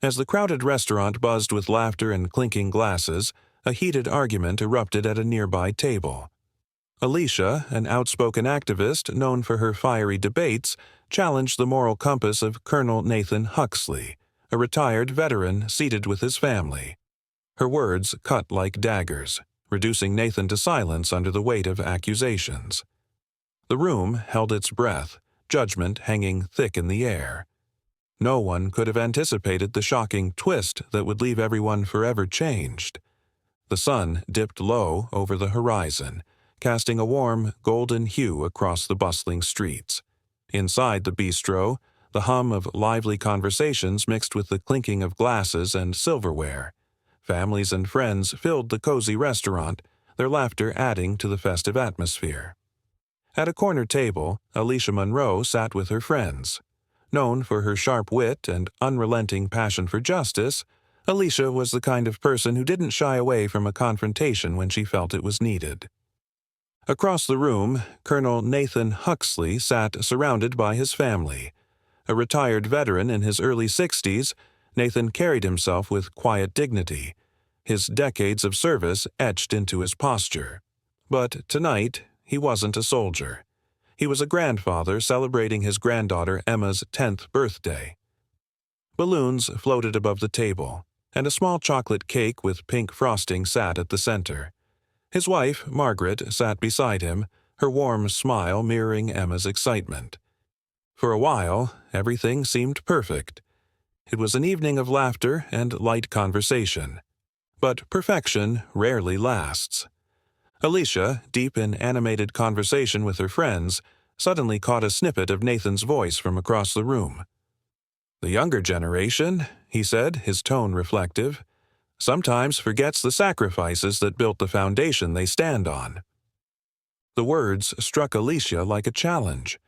As the crowded restaurant buzzed with laughter and clinking glasses, a heated argument erupted at a nearby table. Alicia, an outspoken activist known for her fiery debates, challenged the moral compass of Colonel Nathan Huxley, a retired veteran seated with his family. Her words cut like daggers, reducing Nathan to silence under the weight of accusations. The room held its breath, judgment hanging thick in the air. No one could have anticipated the shocking twist that would leave everyone forever changed. The sun dipped low over the horizon, casting a warm, golden hue across the bustling streets. Inside the bistro, the hum of lively conversations mixed with the clinking of glasses and silverware. Families and friends filled the cozy restaurant, their laughter adding to the festive atmosphere. At a corner table, Alicia Monroe sat with her friends. Known for her sharp wit and unrelenting passion for justice, Alicia was the kind of person who didn't shy away from a confrontation when she felt it was needed. Across the room, Colonel Nathan Huxley sat surrounded by his family. A retired veteran in his early 60s, Nathan carried himself with quiet dignity, his decades of service etched into his posture. But tonight, he wasn't a soldier. He was a grandfather celebrating his granddaughter Emma's 10th birthday. Balloons floated above the table, and a small chocolate cake with pink frosting sat at the center. His wife, Margaret, sat beside him, her warm smile mirroring Emma's excitement. For a while, everything seemed perfect. It was an evening of laughter and light conversation. But perfection rarely lasts. Alicia, deep in animated conversation with her friends, suddenly caught a snippet of Nathan's voice from across the room. "The younger generation," he said, his tone reflective, "sometimes forgets the sacrifices that built the foundation they stand on." The words struck Alicia like a challenge.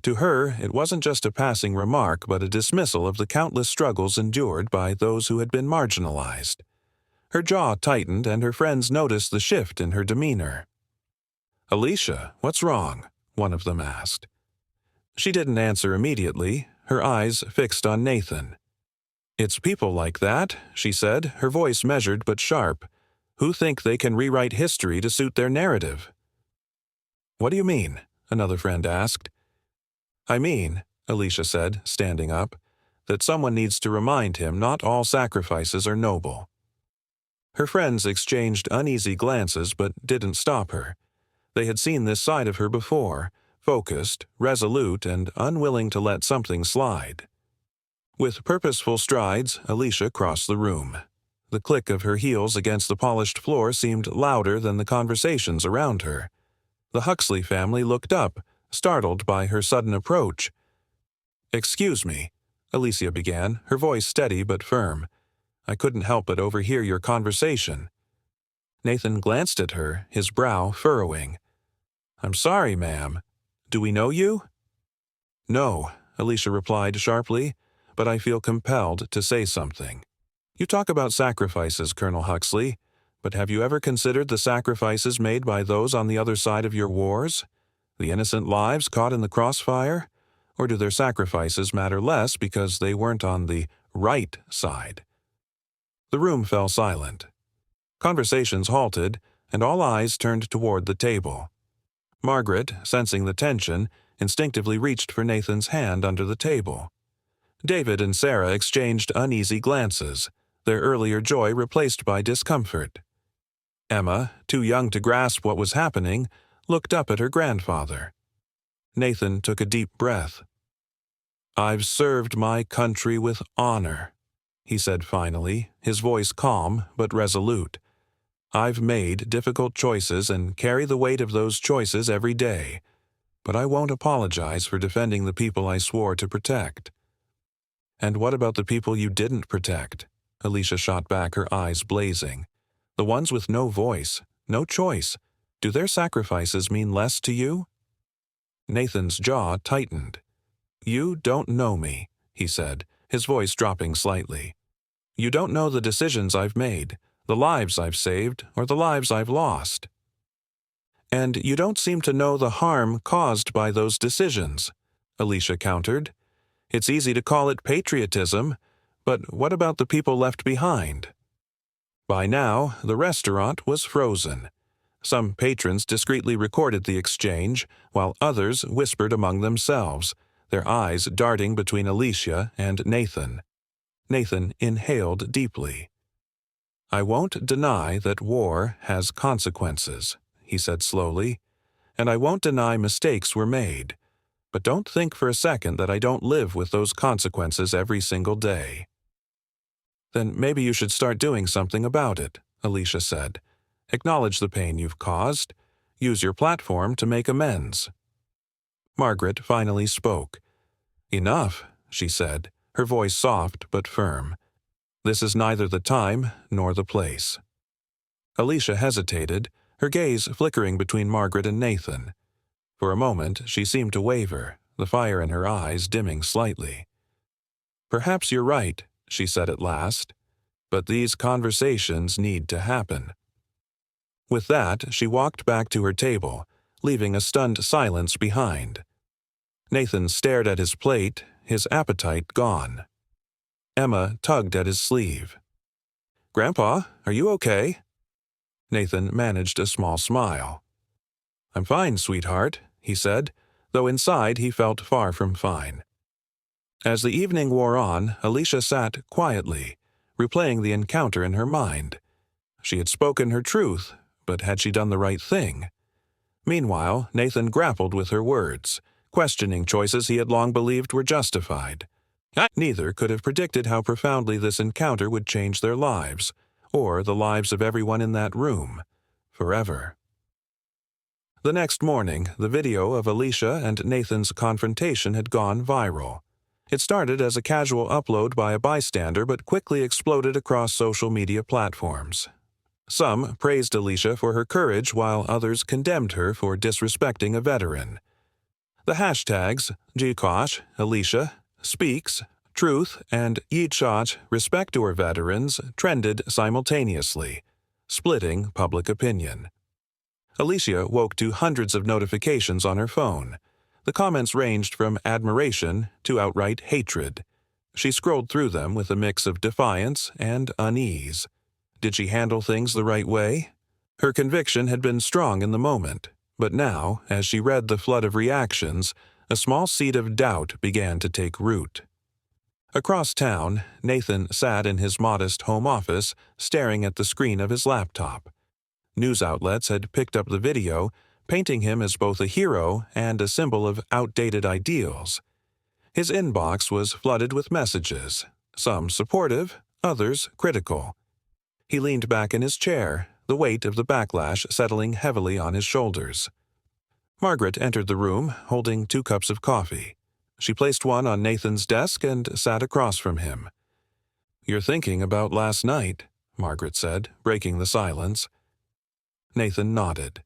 To her, it wasn't just a passing remark but a dismissal of the countless struggles endured by those who had been marginalized. Her jaw tightened and her friends noticed the shift in her demeanor. "Alicia, what's wrong?" one of them asked. She didn't answer immediately, her eyes fixed on Nathan. "It's people like that," she said, her voice measured but sharp, "who think they can rewrite history to suit their narrative." "What do you mean?" another friend asked. "I mean," Alicia said, standing up, "that someone needs to remind him not all sacrifices are noble." Her friends exchanged uneasy glances but didn't stop her. They had seen this side of her before, focused, resolute, and unwilling to let something slide. With purposeful strides, Alicia crossed the room. The click of her heels against the polished floor seemed louder than the conversations around her. The Huxley family looked up, startled by her sudden approach. "Excuse me," Alicia began, her voice steady but firm. "I couldn't help but overhear your conversation." Nathan glanced at her, his brow furrowing. "I'm sorry, ma'am. Do we know you?" "No," Alicia replied sharply, "but I feel compelled to say something. You talk about sacrifices, Colonel Huxley, but have you ever considered the sacrifices made by those on the other side of your wars? The innocent lives caught in the crossfire? Or do their sacrifices matter less because they weren't on the right side?" The room fell silent. Conversations halted, and all eyes turned toward the table. Margaret, sensing the tension, instinctively reached for Nathan's hand under the table. David and Sarah exchanged uneasy glances, their earlier joy replaced by discomfort. Emma, too young to grasp what was happening, looked up at her grandfather. Nathan took a deep breath. "I've served my country with honor," he said finally, his voice calm but resolute. "I've made difficult choices and carry the weight of those choices every day, but I won't apologize for defending the people I swore to protect." "And what about the people you didn't protect?" Alicia shot back, her eyes blazing. "The ones with no voice, no choice. Do their sacrifices mean less to you?" Nathan's jaw tightened. "You don't know me," he said, his voice dropping slightly. "You don't know the decisions I've made, the lives I've saved, or the lives I've lost. And you don't seem to know the harm caused by those decisions," Alicia countered. "It's easy to call it patriotism, But what about the people left behind? By now, the restaurant was frozen. Some patrons discreetly recorded the exchange, while others whispered among themselves, their eyes darting between Alicia and Nathan. Nathan inhaled deeply. "I won't deny that war has consequences," he said slowly, "and I won't deny mistakes were made. But don't think for a second that I don't live with those consequences every single day." "Then maybe you should start doing something about it," Alicia said. "Acknowledge the pain you've caused. Use your platform to make amends." Margaret finally spoke. "Enough," she said, her voice soft but firm. "This is neither the time nor the place." Alicia hesitated, her gaze flickering between Margaret and Nathan. For a moment she seemed to waver, the fire in her eyes dimming slightly. "Perhaps you're right," she said at last, "but these conversations need to happen." With that, she walked back to her table, leaving a stunned silence behind. Nathan stared at his plate, his appetite gone. Emma tugged at his sleeve. "Grandpa, are you okay?" Nathan managed a small smile. "I'm fine, sweetheart," he said, though inside he felt far from fine. As the evening wore on, Alicia sat quietly, replaying the encounter in her mind. She had spoken her truth, but had she done the right thing? Meanwhile, Nathan grappled with her words, questioning choices he had long believed were justified. Neither could have predicted how profoundly this encounter would change their lives, or the lives of everyone in that room, forever. The next morning, the video of Alicia and Nathan's confrontation had gone viral. It started as a casual upload by a bystander but quickly exploded across social media platforms. Some praised Alicia for her courage while others condemned her for disrespecting a veteran. The hashtags Jikosh, Alicia, Speaks, Truth, and Yichach, Respect to Our Veterans, trended simultaneously, splitting public opinion. Alicia woke to hundreds of notifications on her phone. The comments ranged from admiration to outright hatred. She scrolled through them with a mix of defiance and unease. Did she handle things the right way? Her conviction had been strong in the moment, but now, as she read the flood of reactions, a small seed of doubt began to take root. Across town, Nathan sat in his modest home office, staring at the screen of his laptop. News outlets had picked up the video, painting him as both a hero and a symbol of outdated ideals. His inbox was flooded with messages, some supportive, others critical. He leaned back in his chair, the weight of the backlash settling heavily on his shoulders. Margaret entered the room, holding 2 cups of coffee. She placed one on Nathan's desk and sat across from him. "You're thinking about last night," Margaret said, breaking the silence. Nathan nodded.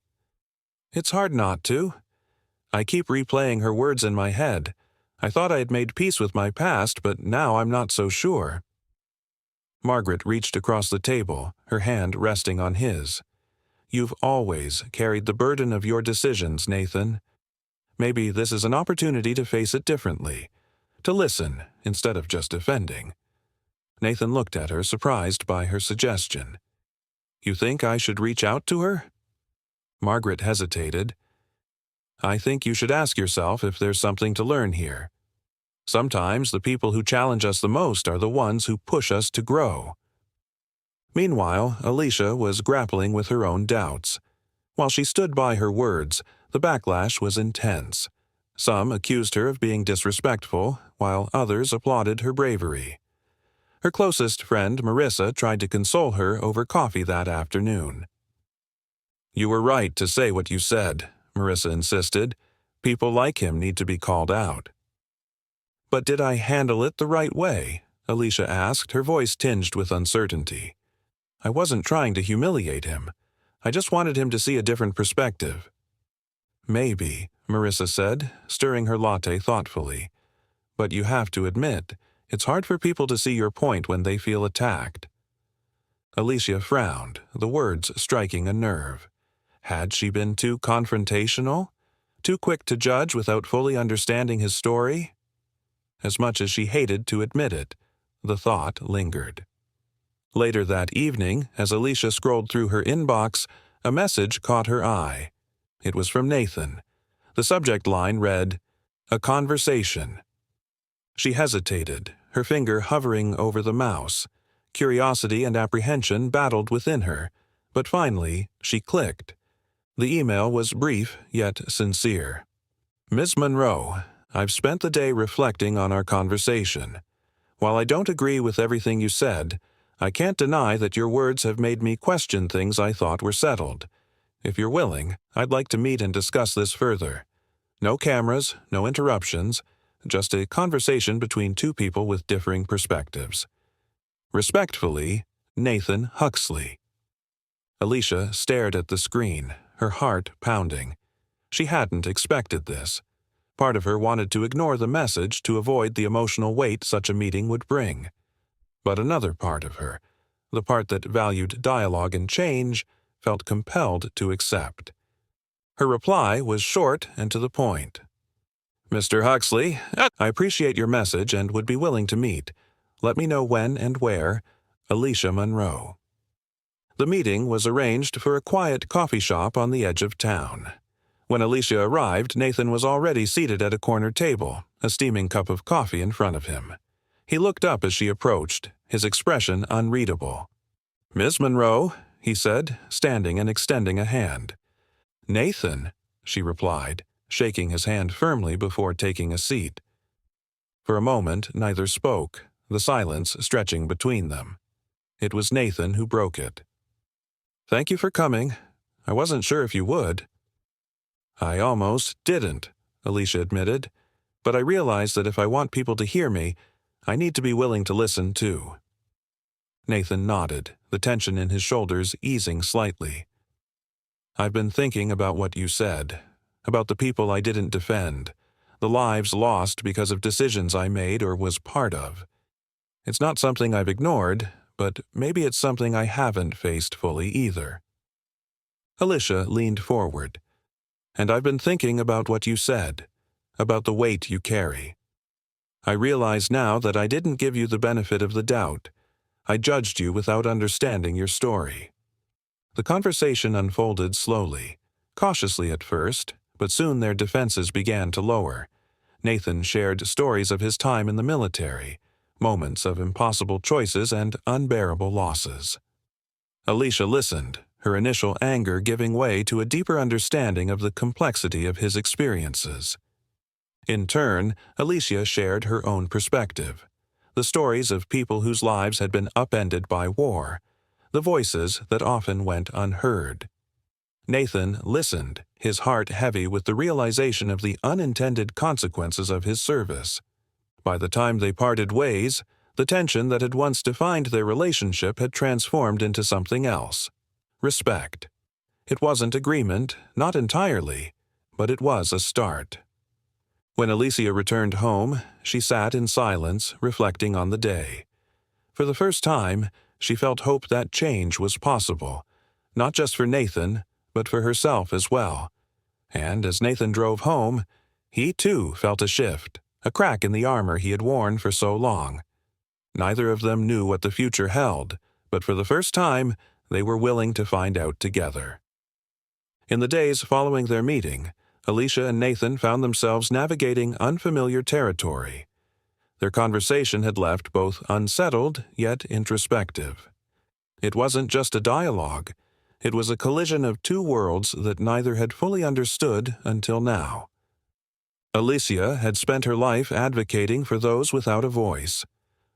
"It's hard not to. I keep replaying her words in my head. I thought I had made peace with my past, but now I'm not so sure." Margaret reached across the table, her hand resting on his. "You've always carried the burden of your decisions, Nathan. Maybe this is an opportunity to face it differently, to listen instead of just defending." Nathan looked at her, surprised by her suggestion. "You think I should reach out to her?" Margaret hesitated. "I think you should ask yourself if there's something to learn here. Sometimes the people who challenge us the most are the ones who push us to grow." Meanwhile, Alicia was grappling with her own doubts. While she stood by her words, the backlash was intense. Some accused her of being disrespectful, while others applauded her bravery. Her closest friend, Marissa, tried to console her over coffee that afternoon. "You were right to say what you said," Marissa insisted. "People like him need to be called out." "But did I handle it the right way?" Alicia asked, her voice tinged with uncertainty. "I wasn't trying to humiliate him. I just wanted him to see a different perspective." "Maybe," Marissa said, stirring her latte thoughtfully. "But you have to admit, it's hard for people to see your point when they feel attacked." Alicia frowned, the words striking a nerve. Had she been too confrontational? Too quick to judge without fully understanding his story? As much as she hated to admit it, The thought lingered. Later that evening, as Alicia scrolled through her inbox, a message caught her eye. It was from Nathan. The subject line read, "A conversation." She hesitated, her finger hovering over the mouse. Curiosity and apprehension battled within her, but finally she clicked. The email was brief yet sincere. "Ms. Monroe, I've spent the day reflecting on our conversation. While I don't agree with everything you said, I can't deny that your words have made me question things I thought were settled. If you're willing, I'd like to meet and discuss this further. No cameras, no interruptions, just a conversation between two people with differing perspectives. Respectfully, Nathan Huxley." Alicia stared at the screen, her heart pounding. She hadn't expected this. Part of her wanted to ignore the message to avoid the emotional weight such a meeting would bring. But another part of her, the part that valued dialogue and change, felt compelled to accept. Her reply was short and to the point. "Mr. Huxley, I appreciate your message and would be willing to meet. Let me know when and where. Alicia Monroe." The meeting was arranged for a quiet coffee shop on the edge of town. When Alicia arrived, Nathan was already seated at a corner table, a steaming cup of coffee in front of him. He looked up as she approached, his expression unreadable. "Miss Monroe," he said, standing and extending a hand. "Nathan," she replied, shaking his hand firmly before taking a seat. For a moment, neither spoke, the silence stretching between them. It was Nathan who broke it. "Thank you for coming. I wasn't sure if you would." "I almost didn't," Alicia admitted, "but I realized that if I want people to hear me, I need to be willing to listen too." Nathan nodded, the tension in his shoulders easing slightly. "I've been thinking about what you said, about the people I didn't defend, the lives lost because of decisions I made or was part of. It's not something I've ignored, but maybe it's something I haven't faced fully either." Alicia leaned forward. "And I've been thinking about what you said, about the weight you carry. I realize now that I didn't give you the benefit of the doubt. I judged you without understanding your story." The conversation unfolded slowly, cautiously at first, but soon their defenses began to lower. Nathan shared stories of his time in the military, moments of impossible choices and unbearable losses. Alicia listened, her initial anger giving way to a deeper understanding of the complexity of his experiences. In turn, Alicia shared her own perspective, the stories of people whose lives had been upended by war, the voices that often went unheard. Nathan listened, his heart heavy with the realization of the unintended consequences of his service. By the time they parted ways, the tension that had once defined their relationship had transformed into something else: respect. It wasn't agreement, not entirely, but it was a start. When Alicia returned home, she sat in silence, reflecting on the day. For the first time, she felt hope that change was possible, not just for Nathan, but for herself as well. And as Nathan drove home, he too felt a shift, a crack in the armor he had worn for so long. Neither of them knew what the future held, but for the first time, they were willing to find out together. In the days following their meeting, Alicia and Nathan found themselves navigating unfamiliar territory. Their conversation had left both unsettled yet introspective. It wasn't just a dialogue. It was a collision of two worlds that neither had fully understood until now. Alicia had spent her life advocating for those without a voice.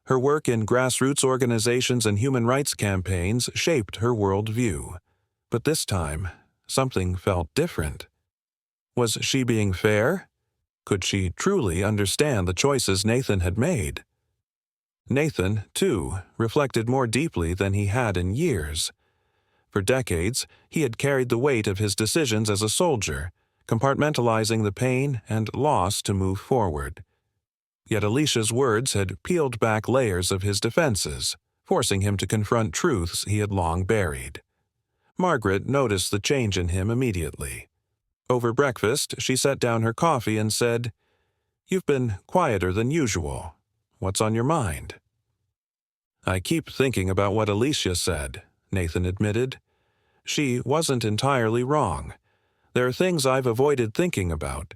Her work in grassroots organizations and human rights campaigns shaped her worldview. But this time, something felt different. Was she being fair? Could she truly understand the choices Nathan had made? Nathan, too, reflected more deeply than he had in years. For decades, he had carried the weight of his decisions as a soldier, compartmentalizing the pain and loss to move forward. Yet Alicia's words had peeled back layers of his defenses, forcing him to confront truths he had long buried. Margaret noticed the change in him immediately. Over breakfast, she set down her coffee and said, "You've been quieter than usual. What's on your mind?" I keep thinking about what Alicia said, Nathan admitted. She wasn't entirely wrong. There are things I've avoided thinking about,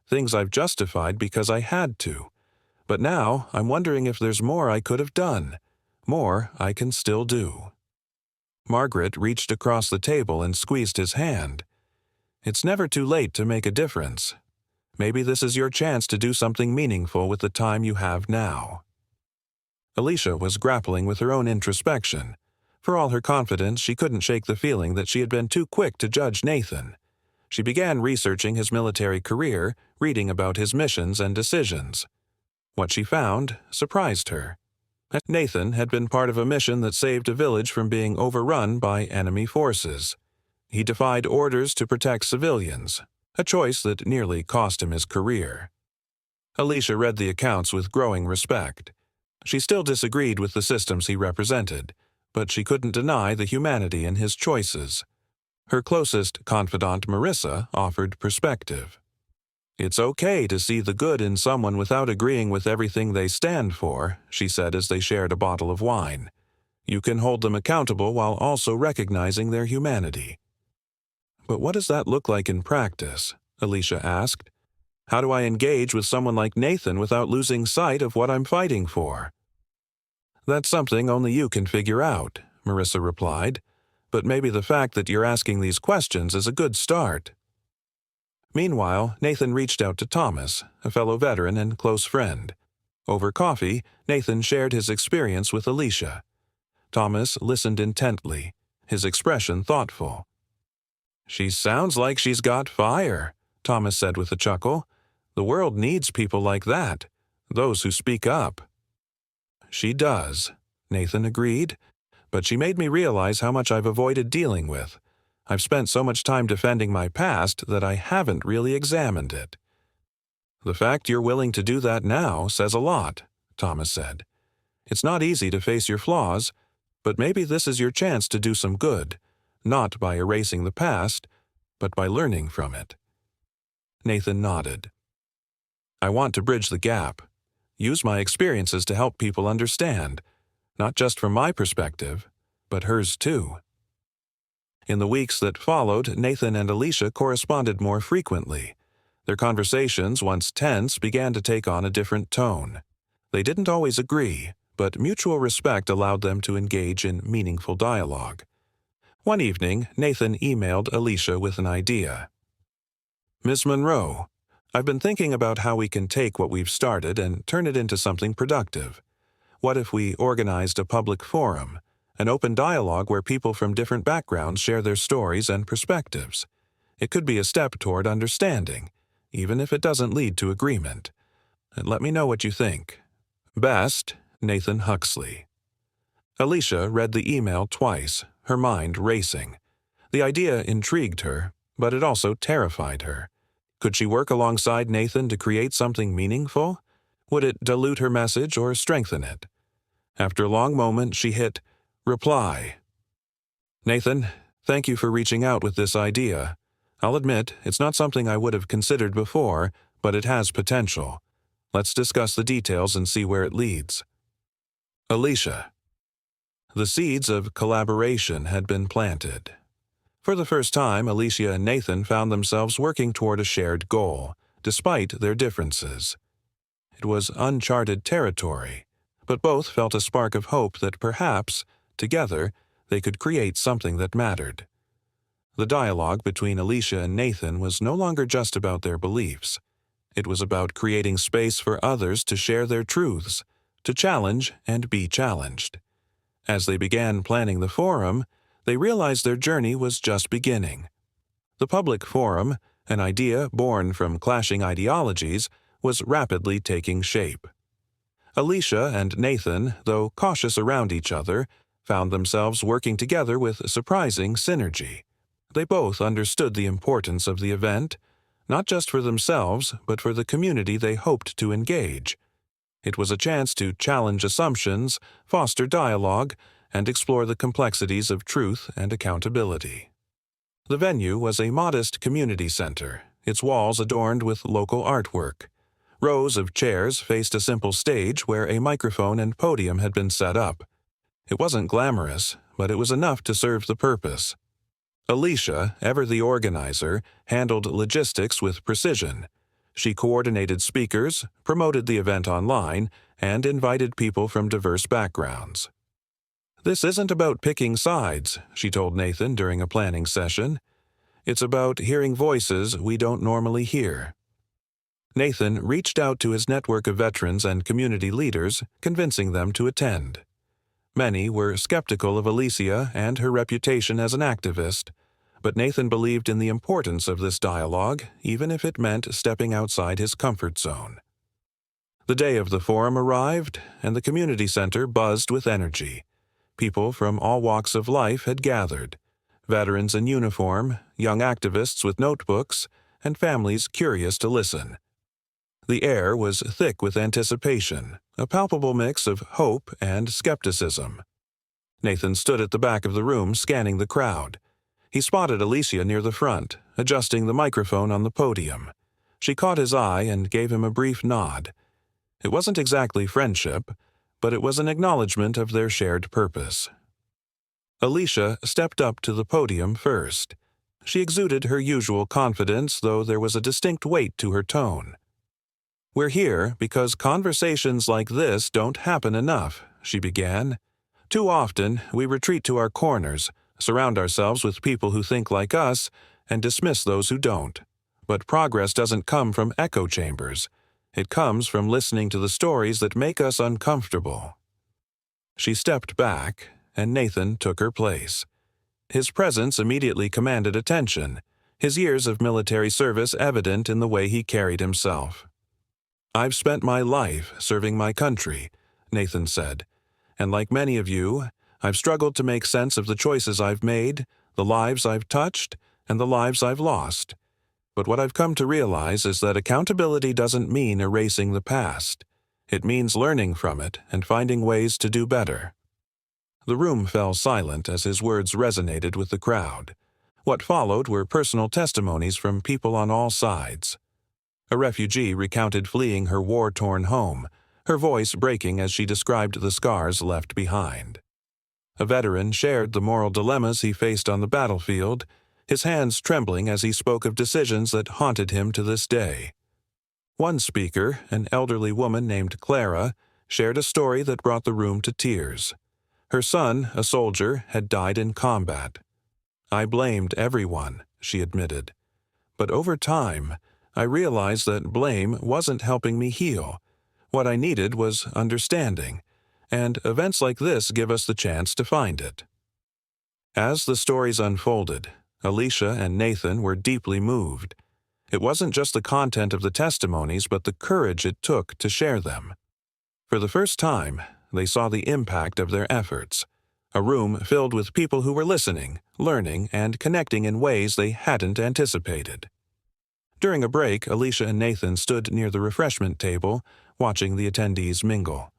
things I've justified because I had to. But now I'm wondering if there's more I could have done, more I can still do. Margaret reached across the table and squeezed his hand. It's never too late to make a difference. Maybe this is your chance to do something meaningful with the time you have now. Alicia was grappling with her own introspection. For all her confidence, she couldn't shake the feeling that she had been too quick to judge Nathan. She began researching his military career, reading about his missions and decisions. What she found surprised her. Nathan had been part of a mission that saved a village from being overrun by enemy forces. He defied orders to protect civilians, a choice that nearly cost him his career. Alicia read the accounts with growing respect. She still disagreed with the systems he represented, but she couldn't deny the humanity in his choices. Her closest confidant, Marissa, offered perspective. It's okay to see the good in someone without agreeing with everything they stand for, she said as they shared a bottle of wine. You can hold them accountable while also recognizing their humanity. But what does that look like in practice? Alicia asked. How do I engage with someone like Nathan without losing sight of what I'm fighting for? That's something only you can figure out, Marissa replied. But maybe the fact that you're asking these questions is a good start. Meanwhile, Nathan reached out to Thomas, a fellow veteran and close friend. Over coffee, Nathan shared his experience with Alicia. Thomas listened intently, his expression thoughtful. She sounds like she's got fire, Thomas said with a chuckle. The world needs people like that, those who speak up. She does, Nathan agreed, but she made me realize how much I've avoided dealing with. I've spent so much time defending my past that I haven't really examined it. The fact you're willing to do that now says a lot, Thomas said. It's not easy to face your flaws, but maybe this is your chance to do some good, not by erasing the past, but by learning from it. Nathan nodded. I want to bridge the gap. Use my experiences to help people understand, not just from my perspective, but hers too. In the weeks that followed, Nathan and Alicia corresponded more frequently. Their conversations, once tense, began to take on a different tone. They didn't always agree, but mutual respect allowed them to engage in meaningful dialogue. One evening, Nathan emailed Alicia with an idea. Ms. Monroe, I've been thinking about how we can take what we've started and turn it into something productive. What if we organized a public forum, an open dialogue where people from different backgrounds share their stories and perspectives? It could be a step toward understanding, even if it doesn't lead to agreement. And let me know what you think. Best, Nathan Huxley. Alicia read the email twice, her mind racing. The idea intrigued her, but it also terrified her. Could she work alongside Nathan to create something meaningful? Would it dilute her message or strengthen it? After a long moment, she hit reply. Nathan, thank you for reaching out with this idea. I'll admit, it's not something I would have considered before, but it has potential. Let's discuss the details and see where it leads. Alicia. The seeds of collaboration had been planted. For the first time, Alicia and Nathan found themselves working toward a shared goal, despite their differences. It was uncharted territory, but both felt a spark of hope that perhaps, together, they could create something that mattered. The dialogue between Alicia and Nathan was no longer just about their beliefs. It was about creating space for others to share their truths, to challenge and be challenged. As they began planning the forum, they realized their journey was just beginning. The public forum, an idea born from clashing ideologies, was rapidly taking shape. Alicia and Nathan, though cautious around each other, found themselves working together with surprising synergy. They both understood the importance of the event, not just for themselves, but for the community they hoped to engage. It was a chance to challenge assumptions, foster dialogue, and explore the complexities of truth and accountability. The venue was a modest community center, its walls adorned with local artwork. Rows of chairs faced a simple stage where a microphone and podium had been set up. It wasn't glamorous, but it was enough to serve the purpose. Alicia, ever the organizer, handled logistics with precision. She coordinated speakers, promoted the event online, and invited people from diverse backgrounds. "This isn't about picking sides," she told Nathan during a planning session. "It's about hearing voices we don't normally hear." Nathan reached out to his network of veterans and community leaders, convincing them to attend. Many were skeptical of Alicia and her reputation as an activist, but Nathan believed in the importance of this dialogue, even if it meant stepping outside his comfort zone. The day of the forum arrived, and the community center buzzed with energy. People from all walks of life had gathered: veterans in uniform, young activists with notebooks, and families curious to listen. The air was thick with anticipation, a palpable mix of hope and skepticism. Nathan stood at the back of the room, scanning the crowd. He spotted Alicia near the front, adjusting the microphone on the podium. She caught his eye and gave him a brief nod. It wasn't exactly friendship, but it was an acknowledgement of their shared purpose. Alicia stepped up to the podium first. She exuded her usual confidence, though there was a distinct weight to her tone. "We're here because conversations like this don't happen enough," she began. "Too often, we retreat to our corners, surround ourselves with people who think like us, and dismiss those who don't. But progress doesn't come from echo chambers. It comes from listening to the stories that make us uncomfortable." She stepped back, and Nathan took her place. His presence immediately commanded attention, his years of military service evident in the way he carried himself. "I've spent my life serving my country," Nathan said, "and like many of you, I've struggled to make sense of the choices I've made, the lives I've touched, and the lives I've lost. But what I've come to realize is that accountability doesn't mean erasing the past. It means learning from it and finding ways to do better." The room fell silent as his words resonated with the crowd. What followed were personal testimonies from people on all sides. A refugee recounted fleeing her war-torn home, her voice breaking as she described the scars left behind. A veteran shared the moral dilemmas he faced on the battlefield, his hands trembling as he spoke of decisions that haunted him to this day. One speaker, an elderly woman named Clara, shared a story that brought the room to tears. Her son, a soldier, had died in combat. "I blamed everyone," she admitted. "But over time, I realized that blame wasn't helping me heal. What I needed was understanding, and events like this give us the chance to find it." As the stories unfolded, Alicia and Nathan were deeply moved. It wasn't just the content of the testimonies, but the courage it took to share them. For the first time, they saw the impact of their efforts. A room filled with people who were listening, learning, and connecting in ways they hadn't anticipated. During a break, Alicia and Nathan stood near the refreshment table, watching the attendees mingle.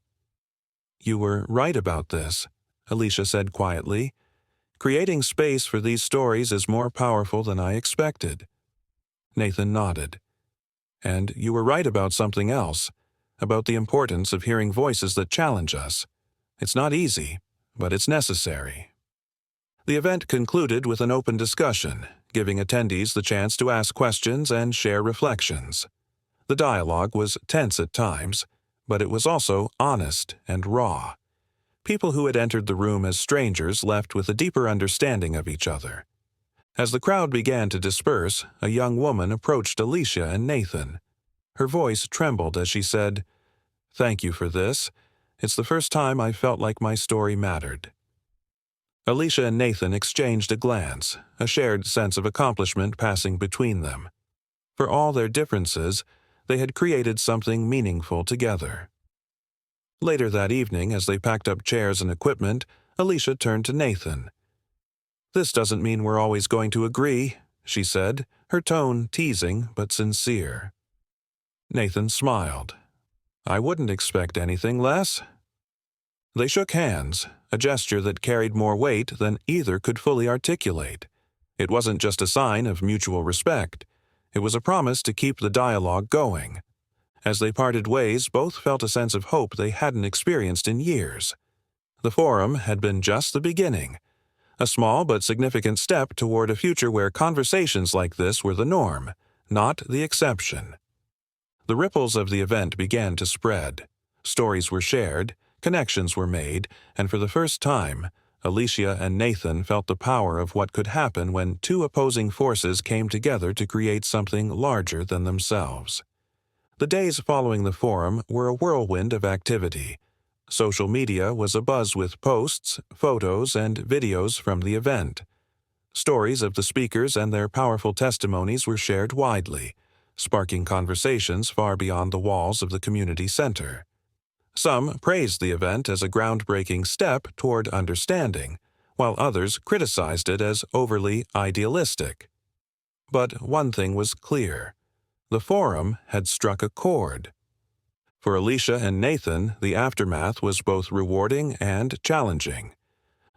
"You were right about this," Alicia said quietly. "Creating space for these stories is more powerful than I expected." Nathan nodded. "And you were right about something else, about the importance of hearing voices that challenge us. It's not easy, but it's necessary." The event concluded with an open discussion, giving attendees the chance to ask questions and share reflections. The dialogue was tense at times, but it was also honest and raw. People who had entered the room as strangers left with a deeper understanding of each other. As the crowd began to disperse, a young woman approached Alicia and Nathan. Her voice trembled as she said, "Thank you for this. It's the first time I felt like my story mattered." Alicia and Nathan exchanged a glance, a shared sense of accomplishment passing between them. For all their differences, they had created something meaningful together. Later that evening, as they packed up chairs and equipment, Alicia turned to Nathan. "This doesn't mean we're always going to agree," she said, her tone teasing but sincere. Nathan smiled. "I wouldn't expect anything less." They shook hands, a gesture that carried more weight than either could fully articulate. It wasn't just a sign of mutual respect. It was a promise to keep the dialogue going. As they parted ways, both felt a sense of hope they hadn't experienced in years. The forum had been just the beginning, a small but significant step toward a future where conversations like this were the norm, not the exception. The ripples of the event began to spread. Stories were shared, connections were made, and for the first time, Alicia and Nathan felt the power of what could happen when two opposing forces came together to create something larger than themselves. The days following the forum were a whirlwind of activity. Social media was abuzz with posts, photos, and videos from the event. Stories of the speakers and their powerful testimonies were shared widely, sparking conversations far beyond the walls of the community center. Some praised the event as a groundbreaking step toward understanding, while others criticized it as overly idealistic. But one thing was clear: the forum had struck a chord. For Alicia and Nathan, the aftermath was both rewarding and challenging.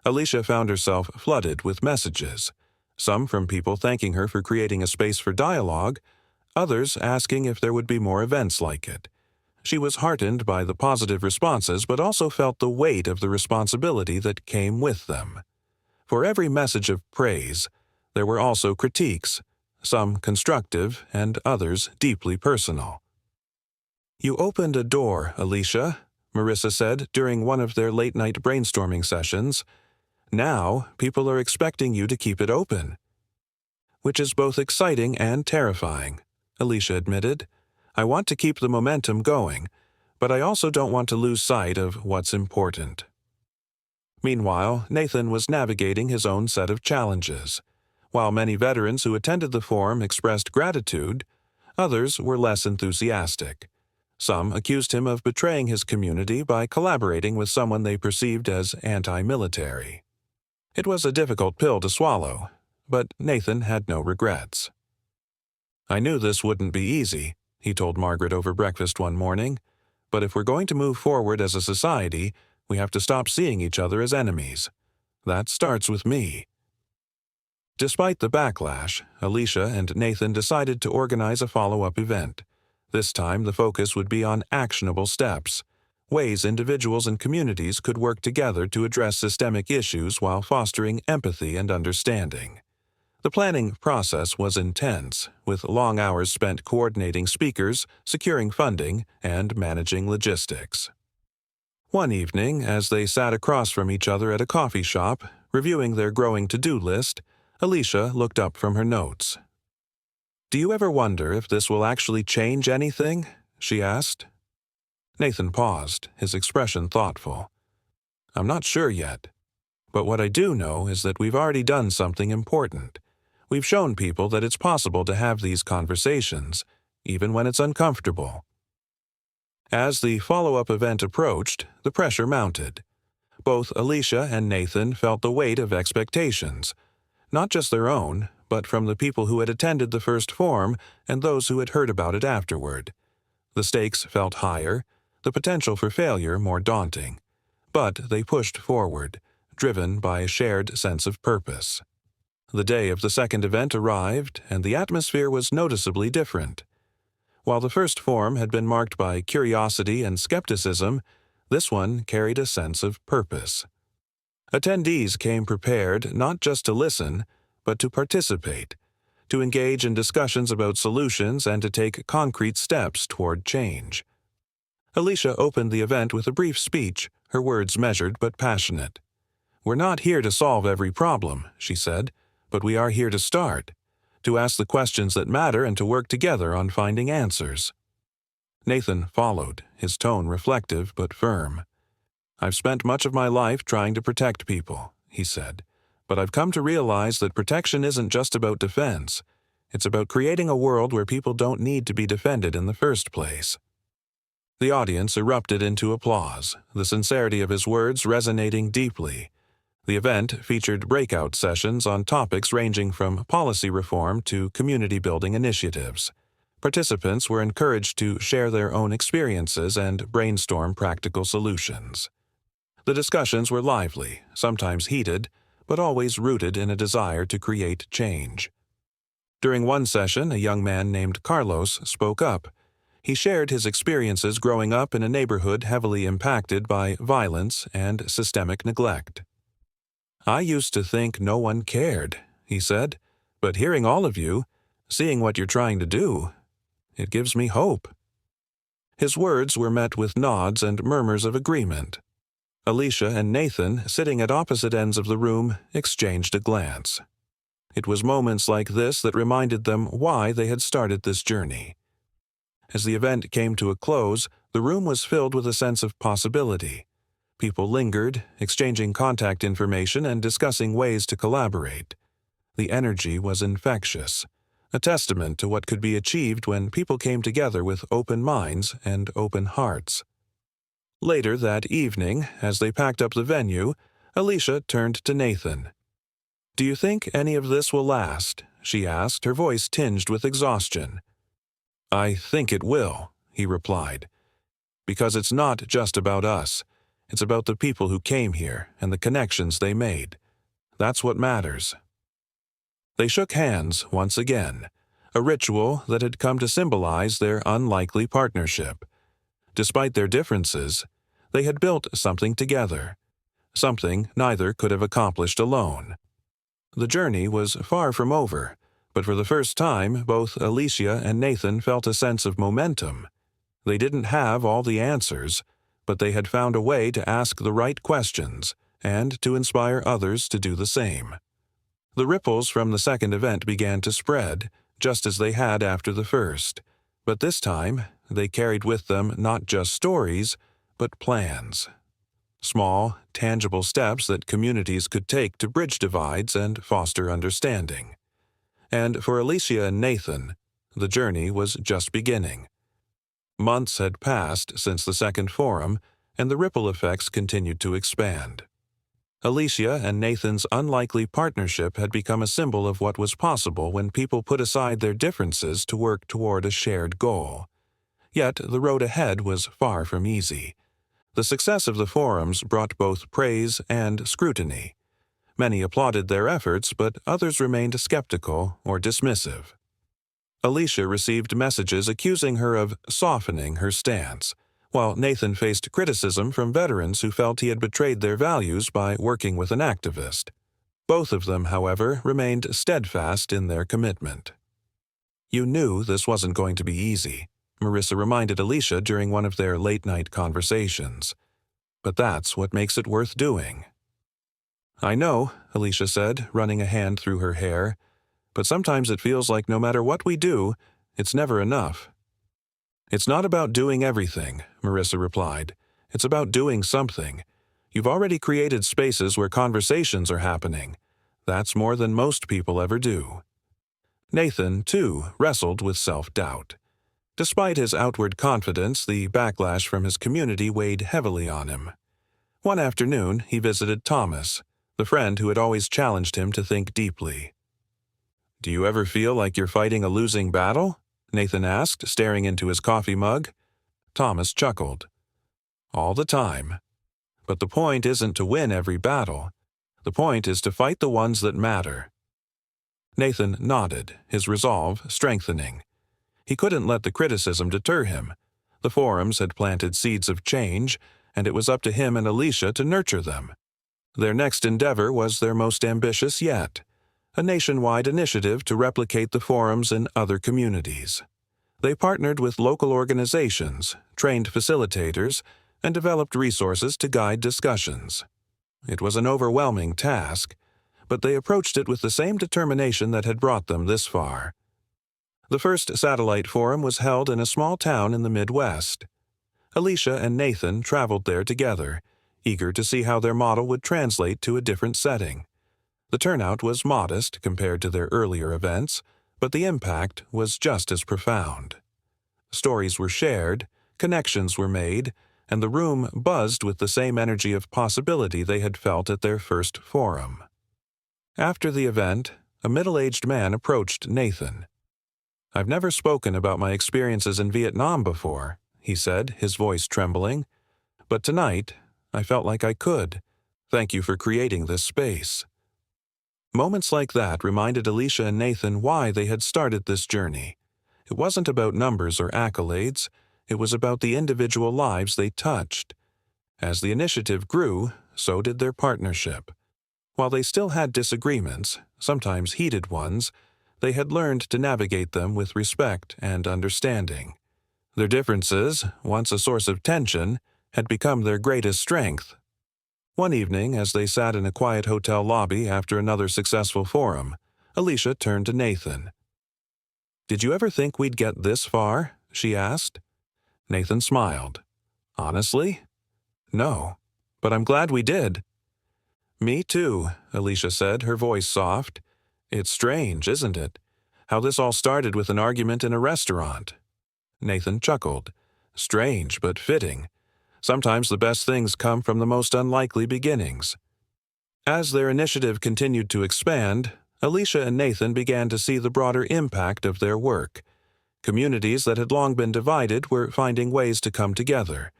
Alicia found herself flooded with messages, some from people thanking her for creating a space for dialogue, others asking if there would be more events like it. She was heartened by the positive responses, but also felt the weight of the responsibility that came with them. For every message of praise, there were also critiques, some constructive and others deeply personal. "You opened a door, Alicia," Marissa said during one of their late-night brainstorming sessions. "Now, people are expecting you to keep it open." "Which is both exciting and terrifying," Alicia admitted. "I want to keep the momentum going, but I also don't want to lose sight of what's important." Meanwhile, Nathan was navigating his own set of challenges. While many veterans who attended the forum expressed gratitude, others were less enthusiastic. Some accused him of betraying his community by collaborating with someone they perceived as anti-military. It was a difficult pill to swallow, but Nathan had no regrets. "I knew this wouldn't be easy," he told Margaret over breakfast one morning, "but if we're going to move forward as a society, we have to stop seeing each other as enemies. That starts with me." Despite the backlash, Alicia and Nathan decided to organize a follow-up event. This time, the focus would be on actionable steps, ways individuals and communities could work together to address systemic issues while fostering empathy and understanding. The planning process was intense, with long hours spent coordinating speakers, securing funding, and managing logistics. One evening, as they sat across from each other at a coffee shop, reviewing their growing to-do list, Alicia looked up from her notes. "Do you ever wonder if this will actually change anything?" she asked. Nathan paused, his expression thoughtful. "I'm not sure yet. But what I do know is that we've already done something important. We've shown people that it's possible to have these conversations, even when it's uncomfortable." As the follow-up event approached, the pressure mounted. Both Alicia and Nathan felt the weight of expectations, not just their own, but from the people who had attended the first forum and those who had heard about it afterward. The stakes felt higher, the potential for failure more daunting. But they pushed forward, driven by a shared sense of purpose. The day of the second event arrived, and the atmosphere was noticeably different. While the first forum had been marked by curiosity and skepticism, this one carried a sense of purpose. Attendees came prepared not just to listen, but to participate, to engage in discussions about solutions and to take concrete steps toward change. Alicia opened the event with a brief speech, her words measured but passionate. "We're not here to solve every problem," she said, "but we are here to start, to ask the questions that matter and to work together on finding answers." Nathan followed, his tone reflective but firm. "I've spent much of my life trying to protect people," he said, "but I've come to realize that protection isn't just about defense. It's about creating a world where people don't need to be defended in the first place." The audience erupted into applause, the sincerity of his words resonating deeply. The event featured breakout sessions on topics ranging from policy reform to community-building initiatives. Participants were encouraged to share their own experiences and brainstorm practical solutions. The discussions were lively, sometimes heated, but always rooted in a desire to create change. During one session, a young man named Carlos spoke up. He shared his experiences growing up in a neighborhood heavily impacted by violence and systemic neglect. "I used to think no one cared," he said, "but hearing all of you, seeing what you're trying to do, it gives me hope." His words were met with nods and murmurs of agreement. Alicia and Nathan, sitting at opposite ends of the room, exchanged a glance. It was moments like this that reminded them why they had started this journey. As the event came to a close, the room was filled with a sense of possibility. People lingered, exchanging contact information and discussing ways to collaborate. The energy was infectious, a testament to what could be achieved when people came together with open minds and open hearts. Later that evening, as they packed up the venue, Alicia turned to Nathan. "Do you think any of this will last?" she asked, her voice tinged with exhaustion. "I think it will," he replied, "because it's not just about us. It's about the people who came here and the connections they made. That's what matters." They shook hands once again, a ritual that had come to symbolize their unlikely partnership. Despite their differences, they had built something together, something neither could have accomplished alone. The journey was far from over, but for the first time, both Alicia and Nathan felt a sense of momentum. They didn't have all the answers, but they had found a way to ask the right questions and to inspire others to do the same. The ripples from the second event began to spread, just as they had after the first, but this time they carried with them not just stories, but plans. Small, tangible steps that communities could take to bridge divides and foster understanding. And for Alicia and Nathan, the journey was just beginning. Months had passed since the second forum, and the ripple effects continued to expand. Alicia and Nathan's unlikely partnership had become a symbol of what was possible when people put aside their differences to work toward a shared goal. Yet the road ahead was far from easy. The success of the forums brought both praise and scrutiny. Many applauded their efforts, but others remained skeptical or dismissive. Alicia received messages accusing her of softening her stance, while Nathan faced criticism from veterans who felt he had betrayed their values by working with an activist. Both of them, however, remained steadfast in their commitment. "You knew this wasn't going to be easy," Marissa reminded Alicia during one of their late-night conversations. "But that's what makes it worth doing." "I know," Alicia said, running a hand through her hair, "but sometimes it feels like no matter what we do, it's never enough." "It's not about doing everything," Marissa replied. "It's about doing something. You've already created spaces where conversations are happening. That's more than most people ever do." Nathan, too, wrestled with self-doubt. Despite his outward confidence, the backlash from his community weighed heavily on him. One afternoon, he visited Thomas, the friend who had always challenged him to think deeply. "Do you ever feel like you're fighting a losing battle?" Nathan asked, staring into his coffee mug. Thomas chuckled. "All the time. But the point isn't to win every battle. The point is to fight the ones that matter." Nathan nodded, his resolve strengthening. He couldn't let the criticism deter him. The forums had planted seeds of change, and it was up to him and Alicia to nurture them. Their next endeavor was their most ambitious yet, a nationwide initiative to replicate the forums in other communities. They partnered with local organizations, trained facilitators, and developed resources to guide discussions. It was an overwhelming task, but they approached it with the same determination that had brought them this far. The first satellite forum was held in a small town in the Midwest. Alicia and Nathan traveled there together, eager to see how their model would translate to a different setting. The turnout was modest compared to their earlier events, but the impact was just as profound. Stories were shared, connections were made, and the room buzzed with the same energy of possibility they had felt at their first forum. After the event, a middle-aged man approached Nathan. "I've never spoken about my experiences in Vietnam before," he said, his voice trembling. "But tonight, I felt like I could. Thank you for creating this space." Moments like that reminded Alicia and Nathan why they had started this journey. It wasn't about numbers or accolades. It was about the individual lives they touched. As the initiative grew, so did their partnership. While they still had disagreements, sometimes heated ones, they had learned to navigate them with respect and understanding. Their differences, once a source of tension, had become their greatest strength. One evening, as they sat in a quiet hotel lobby after another successful forum, Alicia turned to Nathan. "Did you ever think we'd get this far?" she asked. Nathan smiled. "Honestly? No. But I'm glad we did." "Me too," Alicia said, her voice soft. "It's strange, isn't it? How this all started with an argument in a restaurant." Nathan chuckled. "Strange, but fitting. Sometimes the best things come from the most unlikely beginnings." As their initiative continued to expand, Alicia and Nathan began to see the broader impact of their work. Communities that had long been divided were finding ways to come together.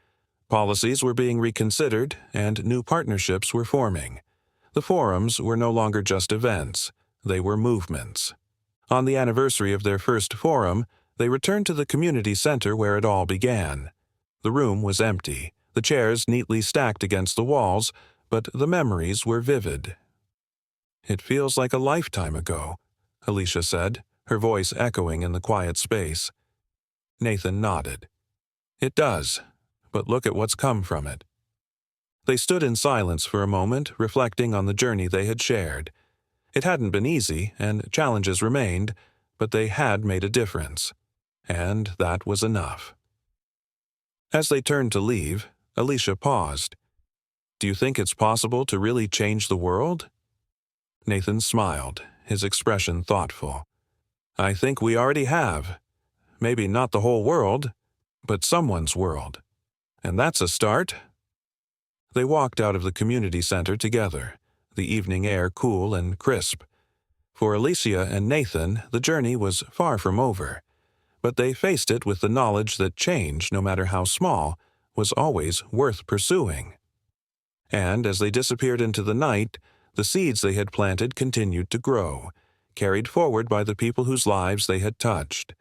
Policies were being reconsidered, and new partnerships were forming. The forums were no longer just events. They were movements. On the anniversary of their first forum, they returned to the community center where it all began. The room was empty, the chairs neatly stacked against the walls, but the memories were vivid. "It feels like a lifetime ago," Alicia said, her voice echoing in the quiet space. Nathan nodded. "It does, but look at what's come from it." They stood in silence for a moment, reflecting on the journey they had shared. It hadn't been easy, and challenges remained, but they had made a difference. And that was enough. As they turned to leave, Alicia paused. "Do you think it's possible to really change the world?" Nathan smiled, his expression thoughtful. "I think we already have. Maybe not the whole world, but someone's world. And that's a start." They walked out of the community center together, the evening air cool and crisp. For Alicia and Nathan, the journey was far from over, but they faced it with the knowledge that change, no matter how small, was always worth pursuing. And as they disappeared into the night, the seeds they had planted continued to grow, carried forward by the people whose lives they had touched.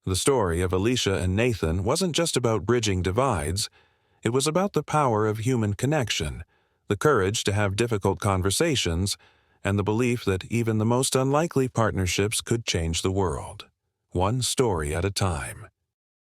The story of Alicia and Nathan wasn't just about bridging divides. It was about the power of human connection, the courage to have difficult conversations, and the belief that even the most unlikely partnerships could change the world, one story at a time.